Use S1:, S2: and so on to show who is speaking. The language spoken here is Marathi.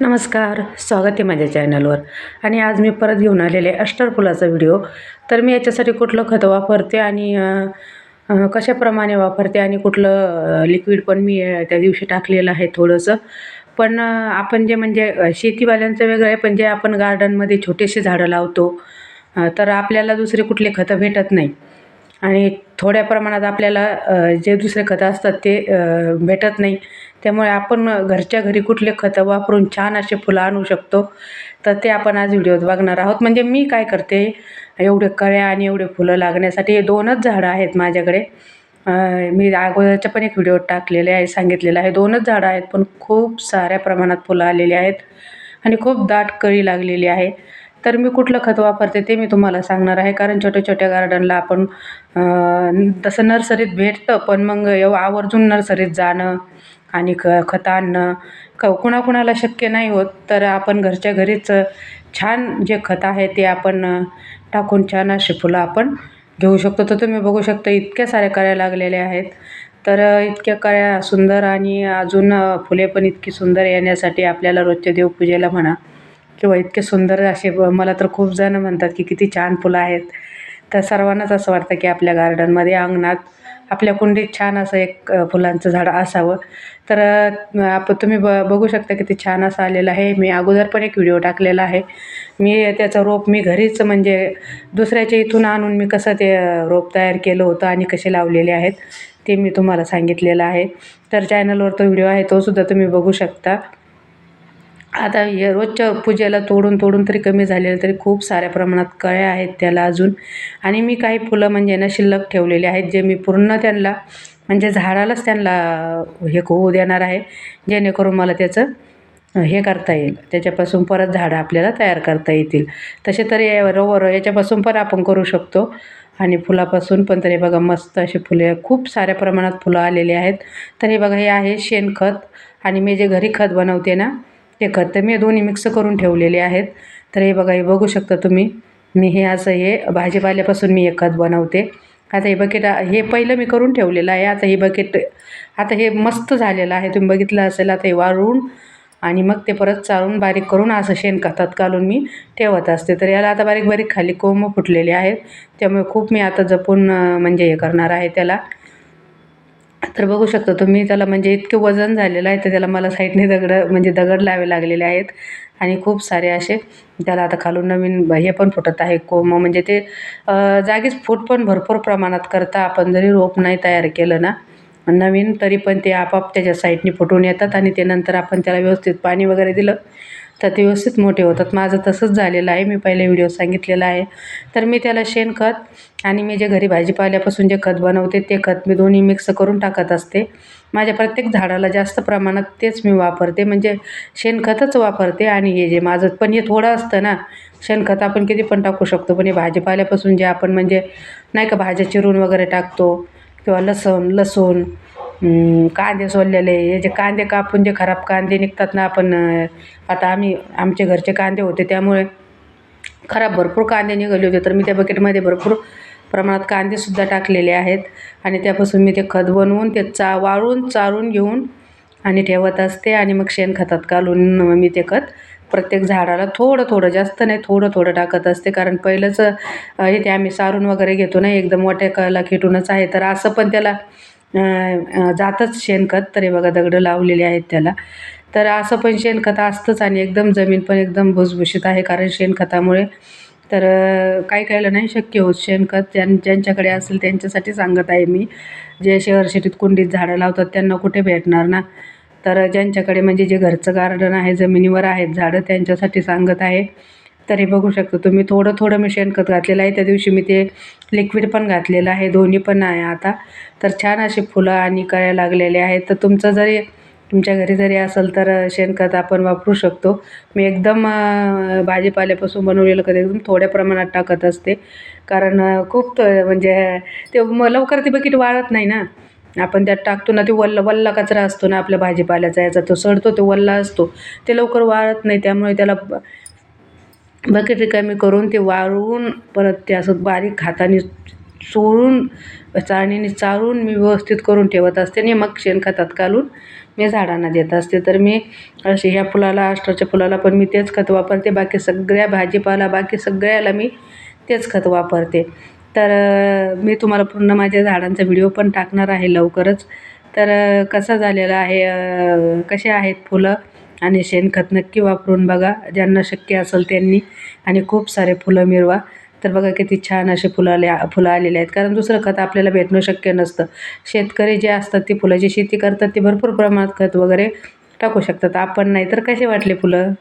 S1: नमस्कार, स्वागत आहे माझ्या चॅनलवर. आणि आज मी परत घेऊन आलेले अष्टर फुलाचा व्हिडिओ. तर मी याच्यासाठी कुठलं खत वापरते आणि कशाप्रमाणे वापरते आणि कुठलं लिक्विड पण मी त्या दिवशी टाकलेलं आहे थोडंसं. पण आपण जे म्हणजे शेतीवाल्यांचं वेगळं आहे, पण जे आपण गार्डनमध्ये छोटेसे झाडं लावतो तर आपल्याला दुसरे कुठले खतं भेटत नाही आणि थोड्या प्रमाणात आपल्याला जे दुसरे खतं असतात ते भेटत नाही. त्यामुळे आपण घरच्या घरी कुठले खतं वापरून छान असे फुलं आणू शकतो, तर ते आपण आज व्हिडिओत बघणार आहोत. म्हणजे मी काय करते, एवढे कळ्या आणि एवढे फुलं लागण्यासाठी हे 2च झाडं आहेत माझ्याकडे. मी अगोदरच्या पण एक व्हिडिओ टाकलेले आहे, सांगितलेलं आहे 2च झाडं आहेत, पण खूप साऱ्या प्रमाणात फुलं आलेली आहेत आणि खूप दाट कळी लागलेली आहे. तर मी कुठलं खत वापरते ते मी तुम्हाला सांगणार आहे. कारण छोट्या-छोट्या गार्डनला आपण तसं नर्सरीत भेटतं, पण मग आवर्जून नर्सरीत जाणं आणि खतं आणणं कुणाकुणाला शक्य नाही होत. तर आपण घरच्या घरीच छान जे खत आहे ते आपण टाकून छान अशी फुलं आपण घेऊ शकतो. तर तुम्ही बघू शकता इतक्या साऱ्या कळ्या लागलेल्या आहेत. तर इतक्या कळ्या सुंदर आणि अजून फुले पण इतकी सुंदर येण्यासाठी आपल्याला रोजच्या देवपूजेला म्हणा किंवा इतके सुंदर असे मला तर खूप जण म्हणतात की किती छान फुलं आहेत. तर सर्वांनाच असं वाटतं की आपल्या गार्डनमध्ये, अंगणात, आपल्या कुंडीत छान असं एक फुलांचं झाड असावं. तर तुम्ही बघू शकता किती छान असं आलेलं आहे. मी अगोदर पण एक व्हिडिओ टाकलेला आहे. मी त्याचं रोप मी घरीच म्हणजे दुसऱ्याच्या इथून आणून मी कसं ते रोप तयार केलं होतं आणि कसे लावलेले आहेत ते मी तुम्हाला सांगितलेलं आहे. तर चॅनलवर तो व्हिडिओ आहे, तो सुद्धा तुम्ही बघू शकता. आता हे रोजच्या पूजेला तोडून तरी कमी झालेलं, तरी खूप साऱ्या प्रमाणात कळ्या आहेत त्याला अजून. आणि मी काही फुलं म्हणजे ना शिल्लक ठेवलेले आहेत, जे मी पूर्ण त्यांना म्हणजे झाडालाच त्यांना हे होऊ देणार आहे, जेणेकरून मला त्याचं हे करता येईल, त्याच्यापासून परत झाडं आपल्याला तयार करता येतील. तसे तरी याच्यापासून पण आपण करू शकतो आणि फुलापासून पण. तरी बघा मस्त अशी फुले, खूप साऱ्या प्रमाणात फुलं आलेली आहेत. तर हे बघा, हे आहे शेणखत आणि मी जे घरी खत बनवते ना ते खत, तर मी दोन्ही मिक्स करून ठेवलेले आहेत. तर हे बघा, हे बघू शकता तुम्ही. मी हे असं हे भाजीपाल्यापासून मी हे खत बनवते. आता हे बकेट हे पहिलं मी करून ठेवलेलं आहे. आता हे बकेट आता हे मस्त झालेलं आहे, तुम्ही बघितलं असेल. आता हे वाळवून आणि मग ते परत चाळून बारीक करून असं शेणखतात घालून मी ठेवत असते. तर याला आता बारीक बारीक खाली कोंब फुटलेले आहेत, त्यामुळे खूप मी आता जपून म्हणजे हे करणार आहे त्याला. तर बघू शकता तुम्ही, त्याला म्हणजे इतके वजन झालेलं आहे, तर त्याला मला साईडने दगड लावे लागलेले आहेत आणि खूप सारे असे त्याला आता खालून नवीन हे पण फुटत आहे कोंब. म्हणजे ते जागीच फूट पण भरपूर प्रमाणात करता. आपण जरी रोप नाही तयार केलं ना नवीन, तरी पण ते आपोआप त्याच्या साईडने फुटून येतात आणि ते नंतर आपण त्याला व्यवस्थित पाणी वगैरे दिलं तर ते व्यवस्थित मोठे होतात. माझं तसंच झालेलं आहे, मी पहिल्या व्हिडिओ सांगितलेलं आहे. तर मी त्याला शेणखत आणि मी जे घरी भाजीपाल्यापासून जे खत बनवते ते खत मी दोन्ही मिक्स करून टाकत असते. माझ्या प्रत्येक झाडाला जास्त प्रमाणात तेच मी वापरते, म्हणजे शेणखतच वापरते. आणि हे जे माझं पण हे थोडं असतं ना, शेणखत आपण किती पण टाकू शकतो, पण हे भाजीपाल्यापासून जे आपण म्हणजे नाही का भाज्या चिरून वगैरे टाकतो किंवा लसूण कांदे सोललेले, हे जे कांदे कापून जे खराब कांदे निघतात ना, आपण आता आमचे घरचे कांदे होते त्यामुळे खराब भरपूर कांदे निघाले होते. तर मी त्या बकेटमध्ये भरपूर प्रमाणात कांदेसुद्धा टाकलेले आहेत आणि त्यापासून मी ते खत बनवून ते वाळून चाळून घेऊन आणि ठेवत असते. आणि मग शेणखतात घालून मी ते खत प्रत्येक झाडाला थोडं थोडं, जास्त नाही, थोडं थोडं टाकत असते. कारण पहिलंच हे ते आम्ही सारून वगैरे घेतो ना, एकदम मोठ्या कळला खेटूनच आहे, तर असं पण त्याला जातच शेणखत. तर हे बघा दगडं लावलेली आहेत त्याला. तर असं पण शेणखत असतंच आणि एकदम जमीन पण एकदम भुसभुशीत आहे कारण शेणखतामुळे. तर काही काहीला नाही शक्य होत शेणखत, ज्यांच्याकडे असेल त्यांच्यासाठी सांगत आहे मी. जे शहर सिटीत कुंडीत झाडं लावतात त्यांना कुठे भेटणार ना. तर ज्यांच्याकडे म्हणजे जे घरचं गार्डन आहे, जमिनीवर आहेत झाडं, त्यांच्यासाठी सांगत आहे. तर हे बघू शकता तुम्ही, थोडं थोडं मी शेणखत घातलेलं आहे. त्या दिवशी मी ते लिक्विड पण घातलेलं आहे, दोन्ही पण आहे आता. तर छान अशी फुलं आणि कळ्या लागलेल्या आहेत. तर तुमच्या घरी जरी असेल तर शेणखत आपण वापरू शकतो. मी एकदम भाजीपाल्यापासून बनवलेलं खत एकदम थोड्या प्रमाणात टाकत असते, कारण खूप म्हणजे ते लवकर ते बकेट वाळत नाही ना. आपण त्यात टाकतो ना, ते वल्ला कचरा असतो ना आपल्या भाजीपाल्याचा, याचा तो सडतो, तो वल्ला असतो, ते लवकर वाळत नाही. त्यामुळे त्याला बकेट रिकामी करून ते वाळवून परत ते असं बारीक हाताने चोळून चाळणीने चाळून मी व्यवस्थित करून ठेवत असते आणि मग शेणखतात घालून मी झाडांना देत असते. तर मी असे ह्या फुलाला, अस्टरच्या फुलाला पण मी तेच खत वापरते. बाकी सगळ्या भाजीपाला, बाकी सगळ्याला मी तेच खत वापरते. तर मी तुम्हाला पूर्ण माझ्या झाडांचा व्हिडिओ पण टाकणार आहे लवकरच. तर कसं झालेलं आहे, कसे आहेत फुलं, आणि शेणखत नक्की वापरून बघा ज्यांना शक्य असेल त्यांनी, आणि खूप सारे फुलं मिळवा. तर बघा किती छान असे फुलं आलेले आहेत, कारण दुसरं खत आपल्याला भेटणं शक्य नसतं. शेतकरी जे असतात ते फुलाची शेती करतात, ते भरपूर प्रमाणात खत वगैरे टाकू शकतात, आपण नाही. तर कसे वाटले फुलं?